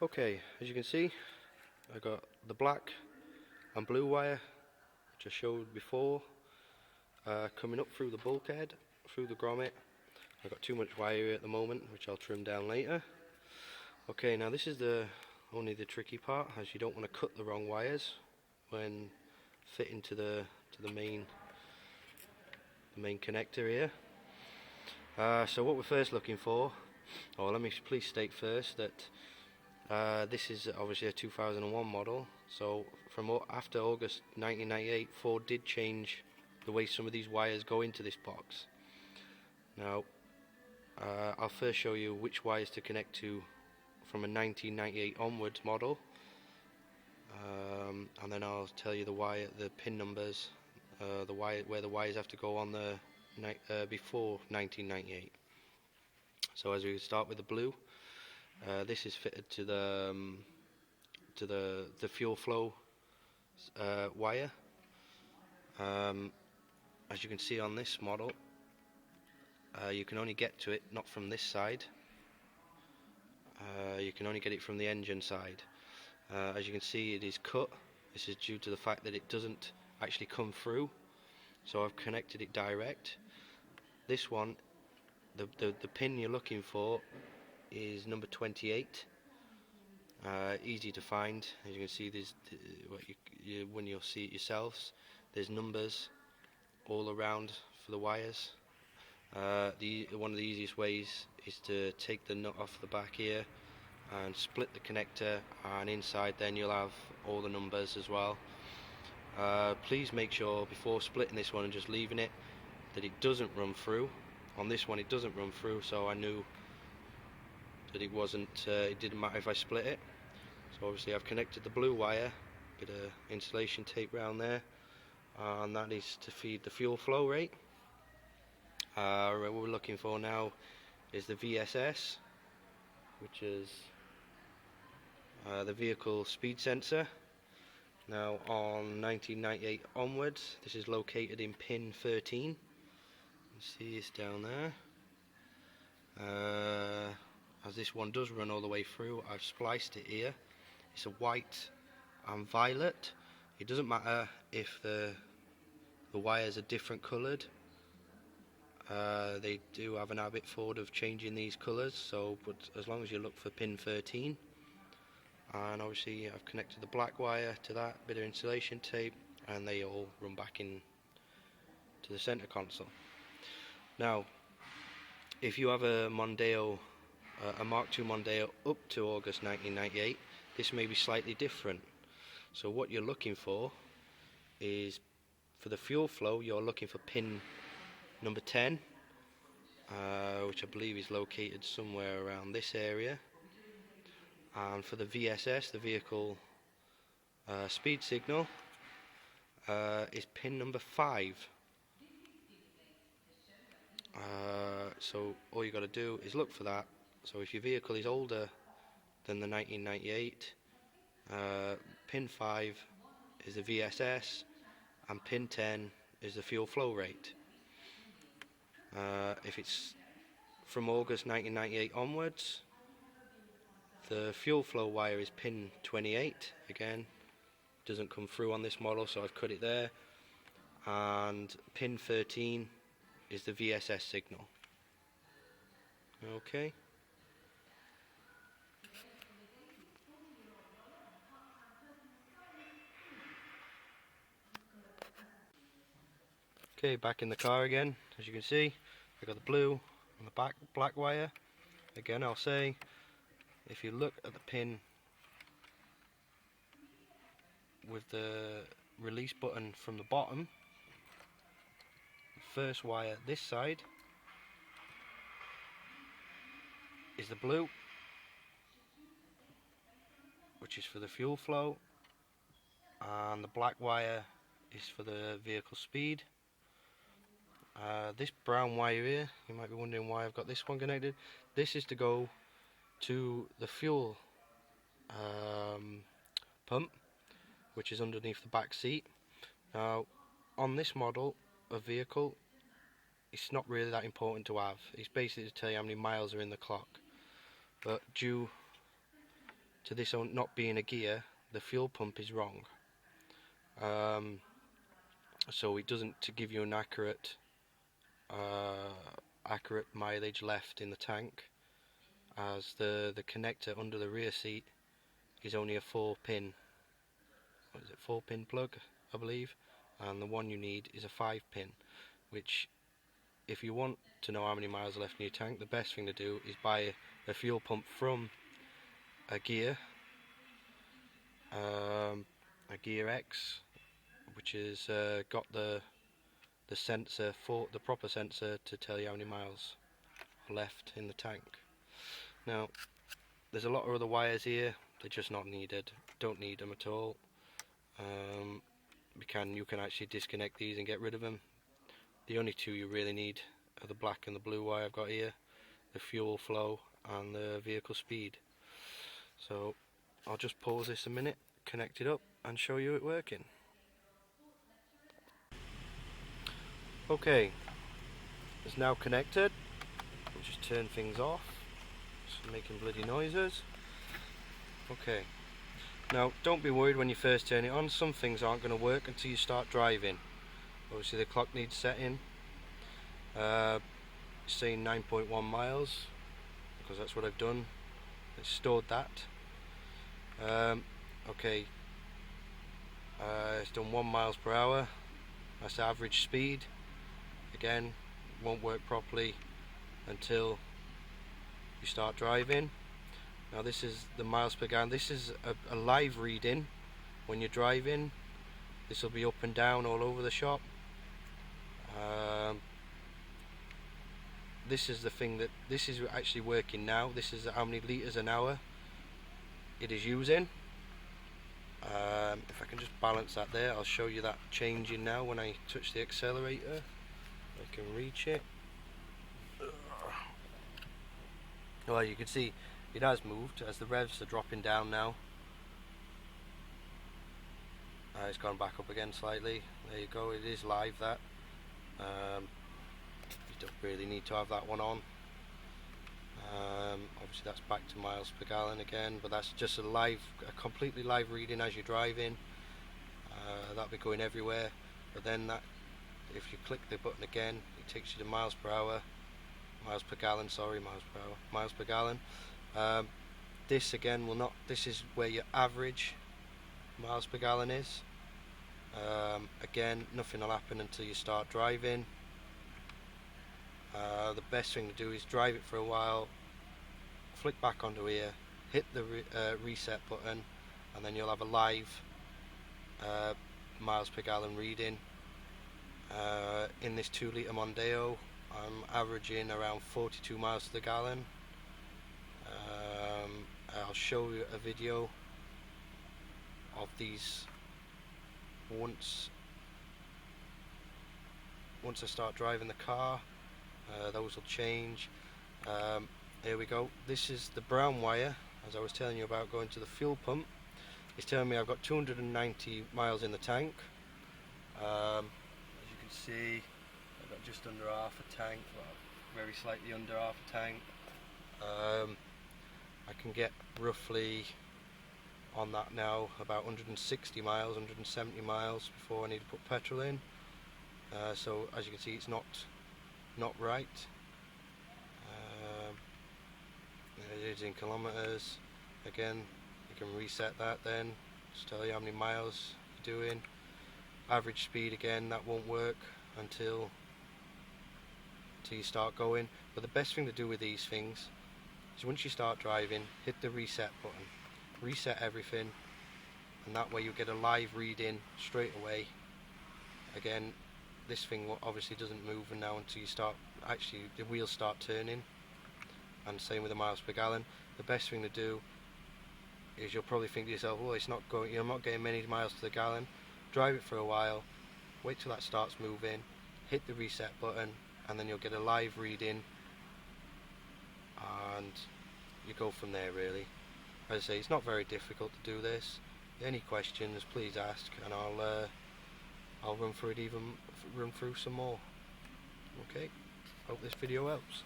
Okay, as you can see, I got the black and blue wire, which I showed before, coming up through the bulkhead, through the grommet. I've got too much wire here at the moment, which I'll trim down later. Okay, now this is only the tricky part, as you don't want to cut the wrong wires when fitting to the main connector here. So what we're first looking for, let me please state first that this is obviously a 2001 model, so after August 1998, Ford did change the way some of these wires go into this box. Now, I'll first show you which wires to connect to from a 1998 onwards model, and then I'll tell you the pin numbers, where the wires have to go on the before 1998. So as we start with the blue, this is fitted to the fuel flow wire. As you can see on this model, you can only get to it not from this side. You can only get it from the engine side. As you can see, it is cut. This is due to the fact that it doesn't actually come through, so I've connected it direct. This one, the pin you're looking for is number 28. Easy to find. As you can see, there's when you'll see it yourselves, there's numbers all around for the wires. One of the easiest ways is to take the nut off the back here and split the connector, and inside then you'll have all the numbers as well. Please make sure before splitting this one and just leaving it that it doesn't run through. On this one it doesn't run through, so I knew that it didn't matter if I split it. So obviously I've connected the blue wire, bit of insulation tape around there, and that is to feed the fuel flow rate. What we're looking for now is the VSS, which is the vehicle speed sensor. Now on 1998 onwards, this is located in pin 13. You see it's down there. As this one does run all the way through, I've spliced it here. It's a white and violet. It doesn't matter if the wires are different coloured. They do have an habit, Ford, of changing these colours, but as long as you look for pin 13. And obviously I've connected the black wire to that bit of insulation tape, and they all run back in to the center console. Now, if you have a Mondeo, a Mark II Mondeo up to August 1998, this may be slightly different. So what you're looking for is, for the fuel flow, you're looking for pin number 10, which I believe is located somewhere around this area. And for the VSS, the vehicle speed signal, is pin number 5. So all you got to do is look for that. So if your vehicle is older than the 1998, pin 5 is the VSS, and pin 10 is the fuel flow rate. If it's from August 1998 onwards, the fuel flow wire is pin 28. Again, doesn't come through on this model, so I've cut it there. And pin 13 is the VSS signal. Okay. Okay, back in the car again. As you can see, I got the blue and the black wire. Again, I'll say, if you look at the pin with the release button from the bottom, the first wire this side is the blue, which is for the fuel flow, and the black wire is for the vehicle speed. This brown wire here, you might be wondering why I've got this one connected. This is to go to the fuel pump, which is underneath the back seat. Now, on this model of vehicle, it's not really that important to have. It's basically to tell you how many miles are in the clock. But due to this not being a gear, the fuel pump is wrong. So it doesn't to give you an accurate mileage left in the tank, as the connector under the rear seat is only a 4-pin, 4-pin plug, I believe, and the one you need is a 5-pin, which, if you want to know how many miles are left in your tank, the best thing to do is buy a fuel pump from a gear, a Gear X, which has got the sensor, for the proper sensor to tell you how many miles are left in the tank. Now, there's a lot of other wires here. They're just not needed. Don't need them at all. You can actually disconnect these and get rid of them. The only two you really need are the black and the blue wire I've got here, the fuel flow and the vehicle speed. So I'll just pause this a minute, connect it up and show you it working. Okay, it's now connected. I'll just turn things off. It's making bloody noises. Okay, now don't be worried when you first turn it on. Some things aren't going to work until you start driving. Obviously the clock needs setting. It's saying 9.1 miles because that's what I've done. It's stored that. Okay, it's done 1 miles per hour. That's the average speed. Again, won't work properly until you start driving. Now this is the miles per gallon. This is a live reading when you're driving. This will be up and down all over the shop. This is the thing that this is actually working now. This is how many litres an hour it is using. If I can just balance that there, I'll show you that changing now when I touch the accelerator. I can reach it. Well, you can see it has moved as the revs are dropping down now. It's gone back up again slightly. There you go, it is live, that. You don't really need to have that one on. Obviously that's back to miles per gallon again, but that's just a completely live reading as you're driving. That'll be going everywhere, but then that, if you click the button again, it takes you to miles per hour, miles per gallon, sorry, miles per gallon. This again will not, this is where your average miles per gallon is. Again, nothing will happen until you start driving. The best thing to do is drive it for a while, flick back onto here, hit the reset button, and then you'll have a live miles per gallon reading. In this 2 litre Mondeo, I'm averaging around 42 miles to the gallon. I'll show you a video of these once I start driving the car. Those will change. Here we go. This is the brown wire, as I was telling you about, going to the fuel pump. It's telling me I've got 290 miles in the tank. As you can see, I've got just under half a tank, well, very slightly under half a tank. I can get roughly on that now about 160 miles, 170 miles before I need to put petrol in. So as you can see, it's not right. It is in kilometers. Again, you can reset that then, just tell you how many miles you're doing. Average speed, again, that won't work until you start going. But the best thing to do with these things is once you start driving, hit the reset button, reset everything, and that way you get a live reading straight away. Again, this thing obviously doesn't move now until you start, actually the wheels start turning, and same with the miles per gallon. The best thing to do is, you'll probably think to yourself, oh, it's not going, you're not getting many miles to the gallon. Drive it for a while, wait till that starts moving, hit the reset button, and then you'll get a live reading, and you go from there really. As I say, it's not very difficult to do this. Any questions, please ask, and I'll run through some more. Okay, hope this video helps.